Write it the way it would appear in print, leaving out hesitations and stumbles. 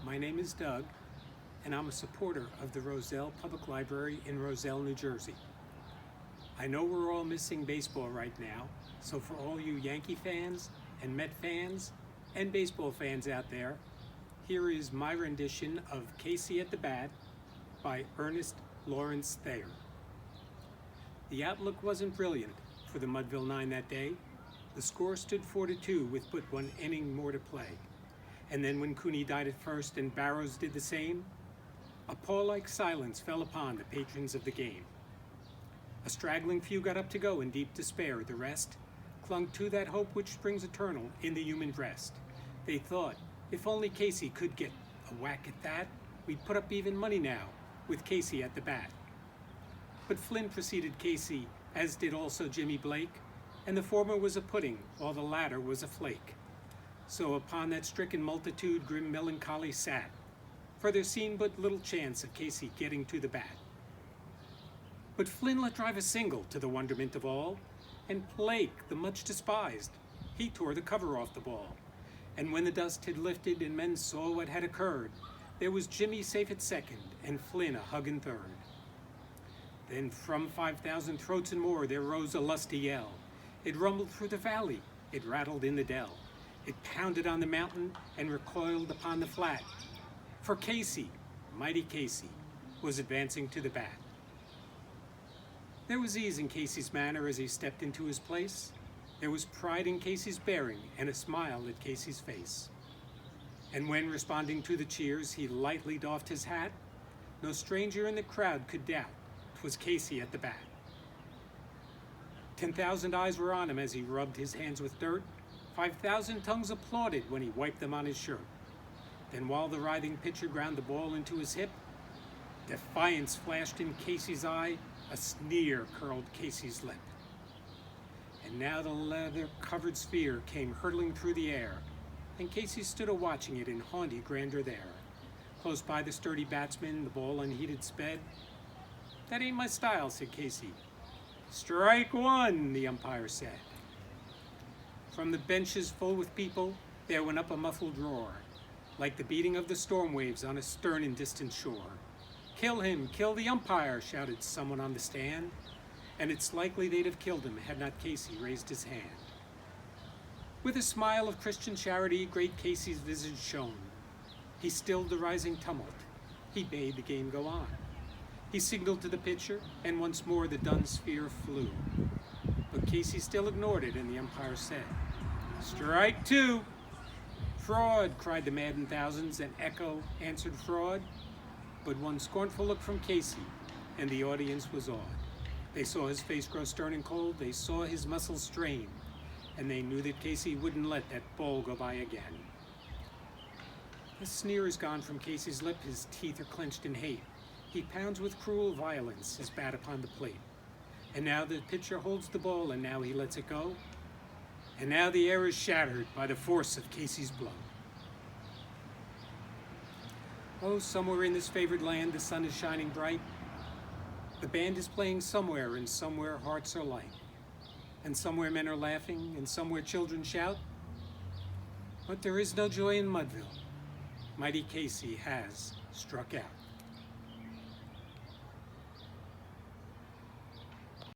My name is Doug, and I'm a supporter of the Roselle Public Library in Roselle, New Jersey. I know we're all missing baseball right now, so for all you Yankee fans and Met fans and baseball fans out there, here is my rendition of Casey at the Bat by Ernest Lawrence Thayer. The outlook wasn't brilliant for the Mudville Nine that day. The score stood 4-2 with but one inning more to play. And then when Cooney died at first and Barrows did the same, a pall-like silence fell upon the patrons of the game. A straggling few got up to go in deep despair. The rest clung to that hope which springs eternal in the human breast. They thought, if only Casey could get a whack at that, we'd put up even money now with Casey at the bat. But Flynn preceded Casey, as did also Jimmy Blake, and the former was a pudding, while the latter was a flake. So upon that stricken multitude grim melancholy sat, for there seemed but little chance of Casey getting to the bat. But Flynn let drive a single to the wonderment of all, and Blake, the much despised, he tore the cover off the ball. And when the dust had lifted and men saw what had occurred, there was Jimmy safe at second and Flynn a huggin' third. Then from 5,000 throats and more there rose a lusty yell. It rumbled through the valley, it rattled in the dell. It pounded on the mountain and recoiled upon the flat. For Casey, mighty Casey, was advancing to the bat. There was ease in Casey's manner as he stepped into his place. There was pride in Casey's bearing and a smile at Casey's face. And when, responding to the cheers, he lightly doffed his hat, no stranger in the crowd could doubt 'twas Casey at the bat. 10,000 eyes were on him as he rubbed his hands with dirt. 5,000 tongues applauded when he wiped them on his shirt. Then while the writhing pitcher ground the ball into his hip, defiance flashed in Casey's eye, a sneer curled Casey's lip. And now the leather-covered sphere came hurtling through the air, and Casey stood a-watching it in haughty grandeur there. Close by the sturdy batsman, the ball unheeded sped. "That ain't my style," said Casey. "Strike one," the umpire said. From the benches full with people, there went up a muffled roar, like the beating of the storm waves on a stern and distant shore. "Kill him, kill the umpire," shouted someone on the stand, and it's likely they'd have killed him had not Casey raised his hand. With a smile of Christian charity, great Casey's visage shone. He stilled the rising tumult. He bade the game go on. He signaled to the pitcher, and once more the dun sphere flew. But Casey still ignored it, and the umpire said, "Strike two." "Fraud," cried the maddened thousands, and echo answered fraud. But one scornful look from Casey, and the audience was awed. They saw his face grow stern and cold, they saw his muscles strain, and they knew that Casey wouldn't let that ball go by again. The sneer is gone from Casey's lip, his teeth are clenched in hate. He pounds with cruel violence his bat upon the plate. And now the pitcher holds the ball, and now he lets it go. And now the air is shattered by the force of Casey's blow. Oh, somewhere in this favored land the sun is shining bright. The band is playing somewhere, and somewhere hearts are light. And somewhere men are laughing, and somewhere children shout. But there is no joy in Mudville. Mighty Casey has struck out.